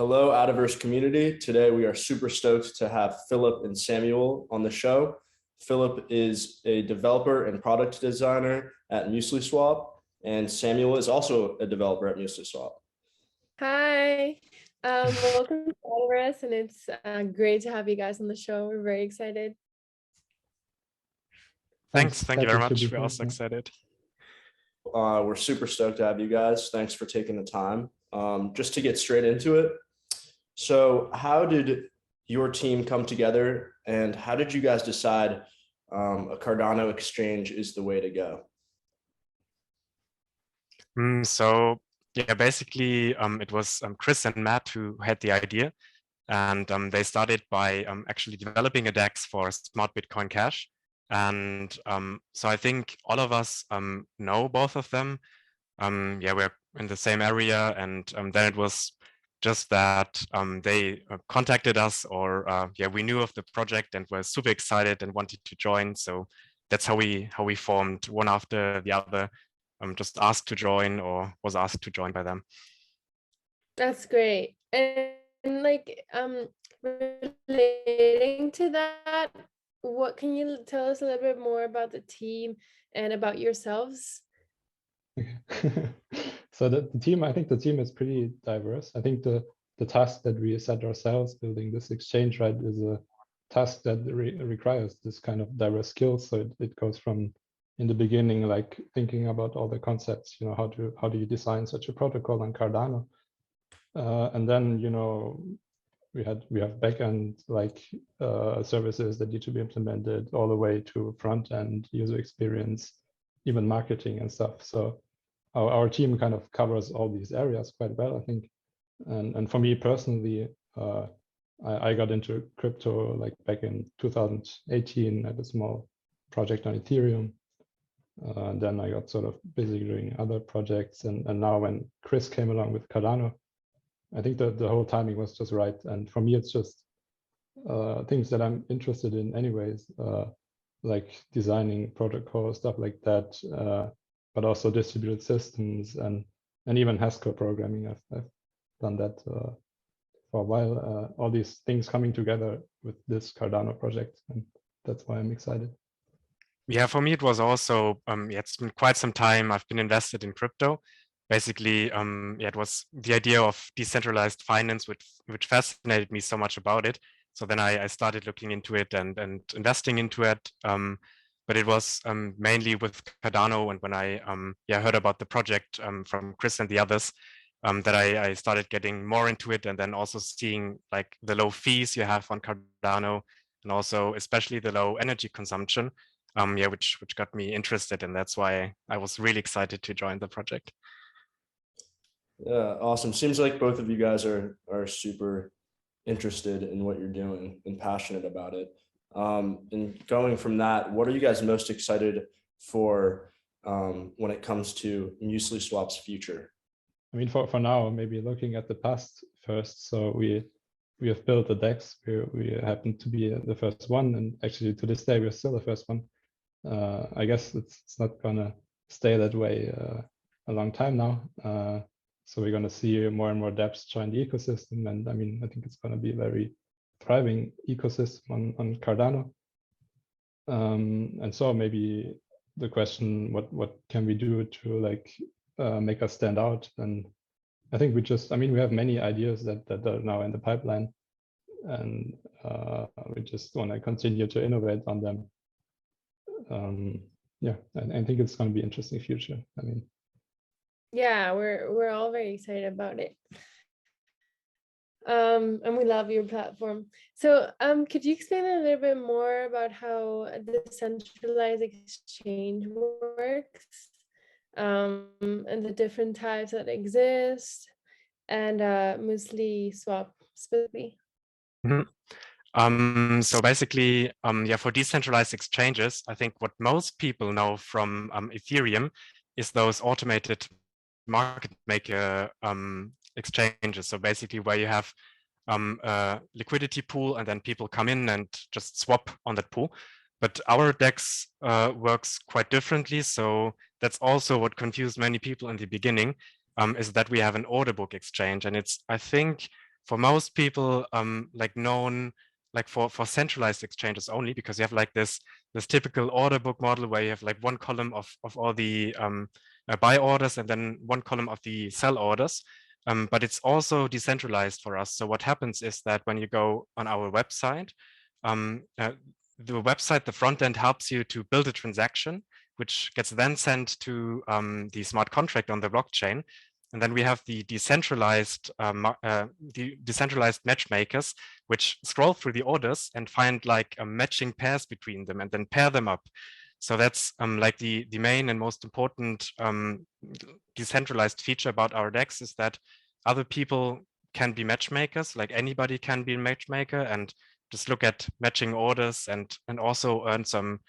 Hello, Adaverse community. Today we are super stoked to have Philip and Samuel on the show. Philip is a developer and product designer at MuesliSwap, and Samuel is also a developer at MuesliSwap. Hi, welcome to Adaverse, and it's great to have you guys on the show. We're very excited. Thank you very much. We're also excited. We're super stoked to have you guys. Thanks for taking the time. Just to get straight into it. So how did your team come together, and how did you guys decide a Cardano exchange is the way to go? So yeah, basically it was Chris and Matt who had the idea, and they started by actually developing a DEX for Smart Bitcoin Cash. And so I think all of us know both of them. Yeah, we're in the same area, and then it was just that they contacted us, or yeah, we knew of the project and were super excited and wanted to join. So that's how we formed, one after the other. Just asked to join, or was asked to join by them. That's great. And like relating to that, what can you tell us a little bit more about the team and about yourselves? So the team, I think the team is pretty diverse. I think the task that we set ourselves building this exchange, right, is a task that requires this kind of diverse skills. So it goes from, in the beginning, like thinking about all the concepts, you know, how do you design such a protocol on Cardano, and then, you know, we have backend like services that need to be implemented, all the way to front end user experience, even marketing and stuff. So our team kind of covers all these areas quite well, I think. And for me personally, I got into crypto like back in 2018 at a small project on Ethereum. Then I got sort of busy doing other projects, and now when Chris came along with Cardano, I think that the whole timing was just right. And for me, it's just things that I'm interested in anyways, like designing protocol, stuff like that, but also distributed systems and even Haskell programming. I've done that for a while. All these things coming together with this Cardano project, and that's why I'm excited. Yeah, for me, it was also, yeah, it's been quite some time I've been invested in crypto. Basically, yeah, it was the idea of decentralized finance, which fascinated me so much about it. So then I started looking into it and investing into it. But it was mainly with Cardano, and when I yeah, heard about the project from Chris and the others, that I started getting more into it, and then also seeing like the low fees you have on Cardano, and also especially the low energy consumption. Yeah, which got me interested, and that's why I was really excited to join the project. Yeah, awesome. Seems like both of you guys are super interested in what you're doing and passionate about it. And going from that, what are you guys most excited for when it comes to MuesliSwap's future? I mean, for now, maybe looking at the past first. So we have built a DEX. We happen to be the first one, and actually to this day we're still the first one. I guess it's not gonna stay that way a long time now. So we're gonna see more and more dApps join the ecosystem, and I mean, I think it's gonna be a very thriving ecosystem on Cardano. And so maybe the question, what can we do to like make us stand out? And I think I mean, we have many ideas that are now in the pipeline, and we just want to continue to innovate on them. Yeah, I think it's going to be an interesting future. I mean, yeah, we're all very excited about it. And we love your platform. So could you explain a little bit more about how the decentralized exchange works, and the different types that exist, and MuesliSwap specifically? Mm-hmm. So basically, yeah, for decentralized exchanges, I think what most people know from Ethereum is those automated market maker exchanges. So basically, where you have a liquidity pool, and then people come in and just swap on that pool. But our DEX works quite differently. So that's also what confused many people in the beginning, is that we have an order book exchange, and it's, I think, for most people, like known like for centralized exchanges only, because you have like this typical order book model where you have like one column of all the buy orders and then one column of the sell orders. But it's also decentralized for us. So what happens is that when you go on our website, the website, the front end helps you to build a transaction, which gets then sent to the smart contract on the blockchain. And then we have the decentralized matchmakers, which scroll through the orders and find like matching pairs between them and then pair them up. So that's like the main and most important decentralized feature about our DEX is that other people can be matchmakers, like anybody can be a matchmaker and just look at matching orders and also earn some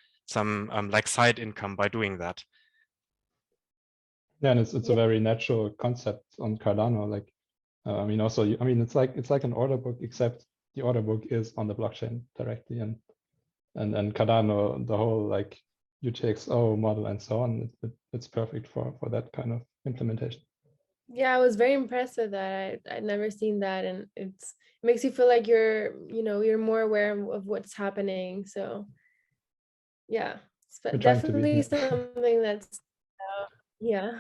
like side income by doing that. Yeah, and it's a very natural concept on Cardano. Like, I mean, also, I mean, it's like an order book, except the order book is on the blockchain directly, and Cardano, the whole like UTXO model and so on, it's perfect for that kind of implementation. Yeah, I was very impressed with that. I'd never seen that, and it makes you feel like you're more aware of what's happening. So yeah, it's definitely something that's yeah.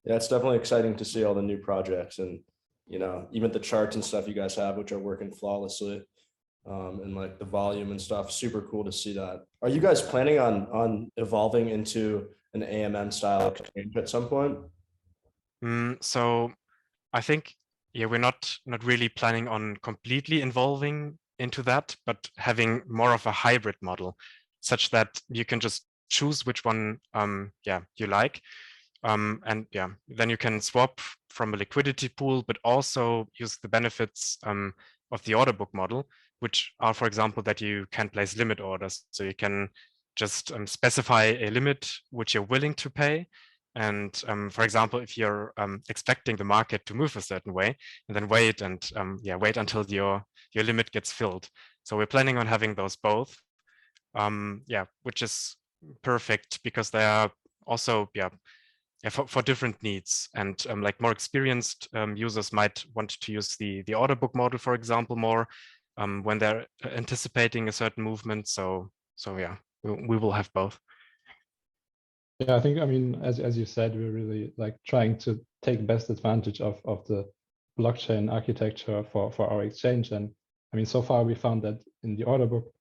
Yeah, it's definitely exciting to see all the new projects and, you know, even the charts and stuff you guys have, which are working flawlessly, and like the volume and stuff. Super cool to see that. Are you guys planning on evolving into an AMM style exchange at some point? So I think, yeah, we're not really planning on completely involving into that, but having more of a hybrid model such that you can just choose which one you like. And yeah, then you can swap from a liquidity pool, but also use the benefits of the order book model, which are, for example, that you can place limit orders. So you can just specify a limit which you're willing to pay. And for example, if you're expecting the market to move a certain way, and then wait until your limit gets filled. So we're planning on having those both. Which is perfect because they are also for different needs, and like more experienced users might want to use the order book model, for example, more when they're anticipating a certain movement. So yeah, we will have both. Yeah, I think, I mean, as you said, we're really like trying to take best advantage of the blockchain architecture for our exchange. And I mean, so far we found that in the order book,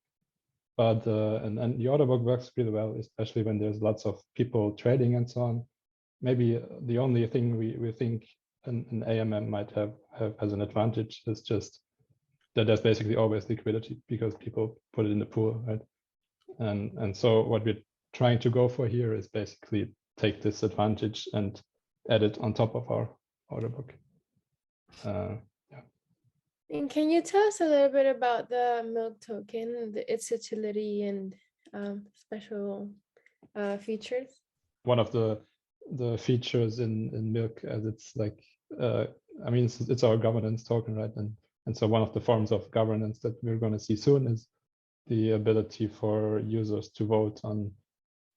but and the order book works really well, especially when there's lots of people trading and so on. Maybe the only thing we think an AMM might have as an advantage is just that there's basically always liquidity because people put it in the pool, right? And so what we're trying to go for here is basically take this advantage and add it on top of our order book. And can you tell us a little bit about the Milk token, its utility and special features? One of the features in Milk, as it's like, I mean, it's our governance token, right? And so one of the forms of governance that we're going to see soon is the ability for users to vote on.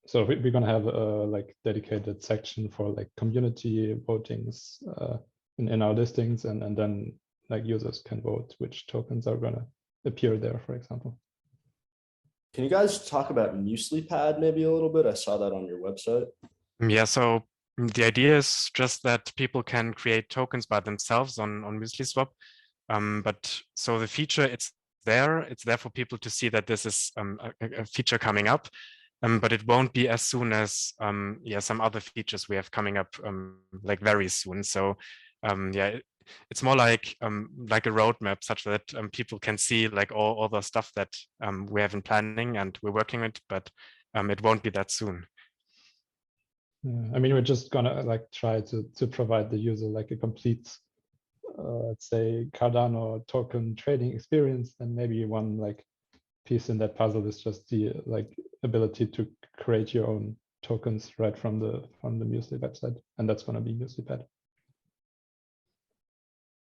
So we're going to have a like dedicated section for like community votings in our listings, and then like users can vote which tokens are going to appear there, for example. Can you guys talk about MuesliPad maybe a little bit? I saw that on your website. Yeah, so the idea is just that people can create tokens by themselves on MuesliSwap. But so the feature, it's there for people to see that this is a feature coming up. But it won't be as soon as some other features we have coming up like very soon. So it's more like a roadmap such that people can see like all the stuff that we have in planning and we're working with, but it won't be that soon. Yeah, I mean, we're just gonna like try to provide the user like a complete, let's say, Cardano token trading experience, and maybe one like piece in that puzzle is just the like ability to create your own tokens right from the Muesli website, and that's going to be MuesliPad.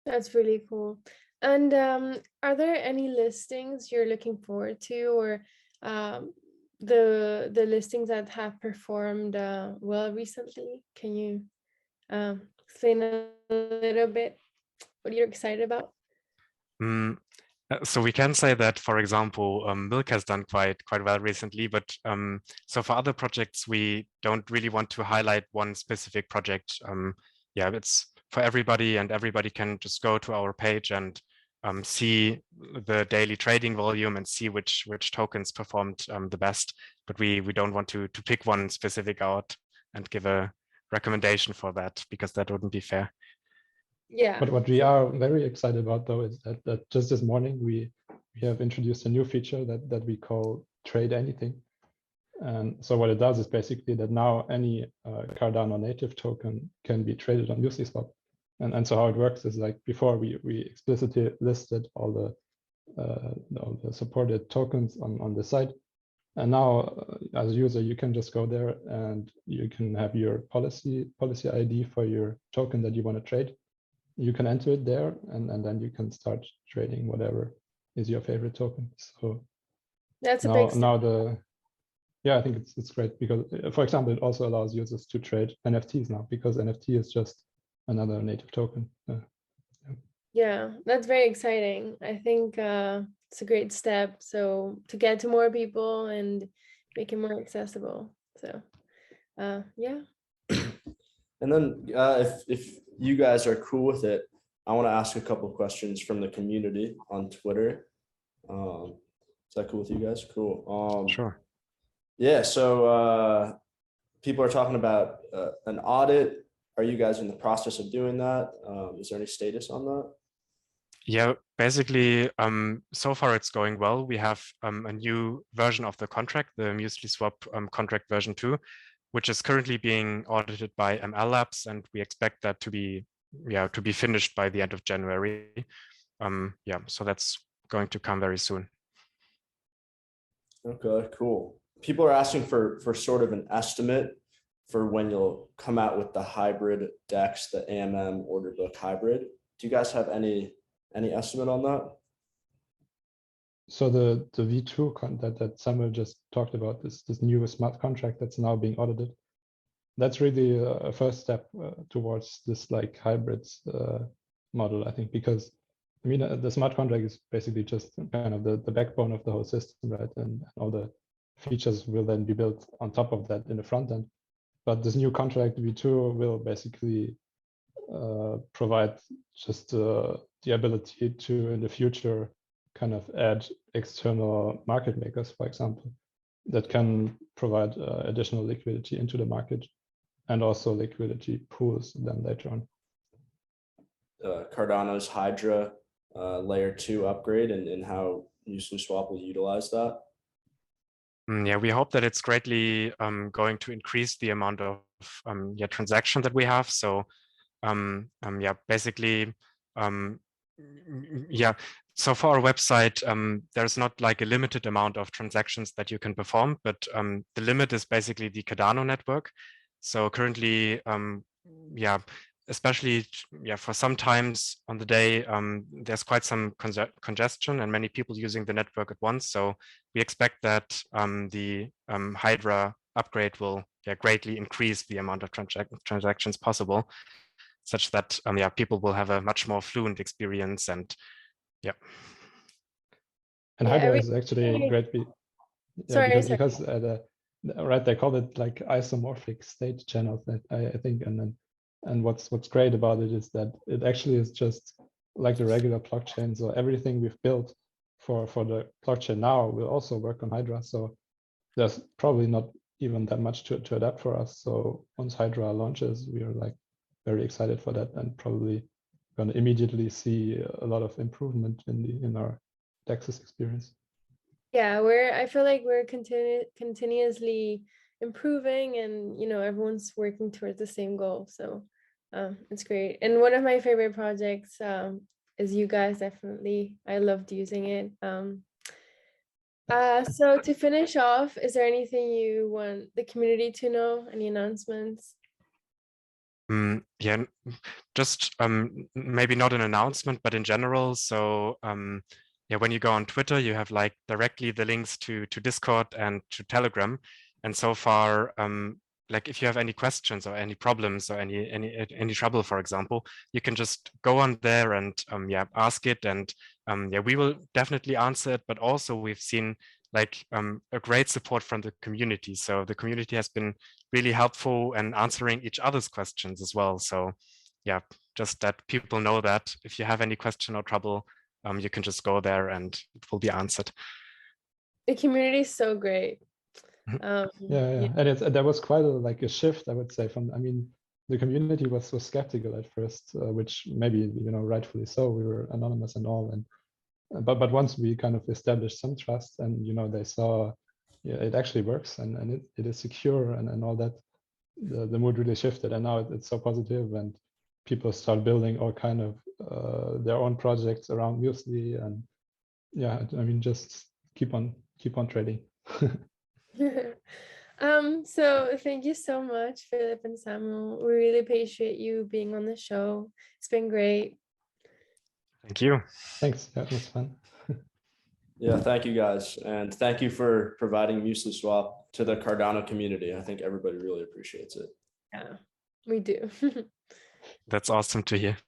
That's really cool. And are there any listings you're looking forward to, or the listings that have performed well recently? Can you explain a little bit? what you're excited about? So we can say that, for example, Milk has done quite well recently, but so for other projects, we don't really want to highlight one specific project. Yeah, it's for everybody, and everybody can just go to our page and see the daily trading volume and see which tokens performed the best. But we don't want to pick one specific out and give a recommendation for that, because that wouldn't be fair. Yeah. But what we are very excited about, though, is that just this morning we have introduced a new feature that we call Trade Anything. And so what it does is basically that now any Cardano native token can be traded on MuesliSwap. And so how it works is, like, before we explicitly listed all the supported tokens on the site. And now, as a user, you can just go there and you can have your policy ID for your token that you want to trade. You can enter it there, and then you can start trading whatever is your favorite token. So that's a big step. I think it's great, because, for example, it also allows users to trade NFTs now, because NFT is just another native token. Yeah, that's very exciting. I think it's a great step. So to get to more people and make it more accessible. So yeah. And then if you guys are cool with it, I want to ask a couple of questions from the community on Twitter. Is that cool with you guys? Cool. Sure. Yeah, so people are talking about an audit. Are you guys in the process of doing that? Is there any status on that? Yeah, basically, so far it's going well. We have a new version of the contract, the MuesliSwap contract version 2, which is currently being audited by ML Labs, and we expect that to be finished by the end of January. Yeah, so that's going to come very soon. Okay, cool. People are asking for sort of an estimate for when you'll come out with the hybrid DEX, the AMM order book hybrid. Do you guys have any estimate on that? So the V2 that Samuel just talked about, this new smart contract that's now being audited, that's really a first step towards this, like, hybrids model, I think, because I mean, the smart contract is basically just kind of the backbone of the whole system, right? And all the features will then be built on top of that in the front end. But this new contract V2 will basically provide just the ability to, in the future, kind of add external market makers, for example, that can provide additional liquidity into the market, and also liquidity pools then later on. Cardano's Hydra layer 2 upgrade, and how MuesliSwap will utilize that? Yeah, we hope that it's greatly going to increase the amount of transaction that we have. So yeah, basically, yeah. So for our website, there's not like a limited amount of transactions that you can perform, but the limit is basically the Cardano network. So currently, yeah, especially for some times on the day, there's quite some congestion and many people using the network at once. So we expect that the Hydra upgrade will greatly increase the amount of transactions possible, such that people will have a much more fluent experience. And and Hydra is actually great. Because right, they call it like isomorphic state channels, that I think, and what's great about it is that it actually is just like the regular blockchain. So everything we've built for the blockchain now will also work on Hydra. So there's probably not even that much to adapt for us. So once Hydra launches, we are like very excited for that, and probably going to immediately see a lot of improvement in our DEX's experience. Yeah, I feel like we're continuously improving, and everyone's working towards the same goal. So it's great. And one of my favorite projects is you guys. Definitely, I loved using it. So to finish off, is there anything you want the community to know? Any announcements? Yeah, just maybe not an announcement, but in general. So yeah, when you go on Twitter, you have like directly the links to Discord and to Telegram. And so far, like if you have any questions or any problems or any trouble, for example, you can just go on there and yeah, ask it, and yeah, we will definitely answer it. But also we've seen like a great support from the community. So the community has been really helpful and answering each other's questions as well. So yeah, just that people know that if you have any question or trouble, you can just go there and it will be answered. The community is so great. Yeah. And there was quite a shift, I would say, from, I mean, the community was so skeptical at first, which maybe, rightfully so. We were anonymous and all, and but once we kind of established some trust, and they saw, yeah, it actually works, and it is secure, and all that, the mood really shifted, and now it's so positive, and people start building all kind of their own projects around Muesli, and yeah, I mean, just keep on trading. So thank you so much, Philip and Samuel. We really appreciate you being on the show. It's been great. Thank you. Thanks. Yeah, it was fun. Yeah, thank you guys. And thank you for providing MuesliSwap to the Cardano community. I think everybody really appreciates it. Yeah, we do. That's awesome to hear.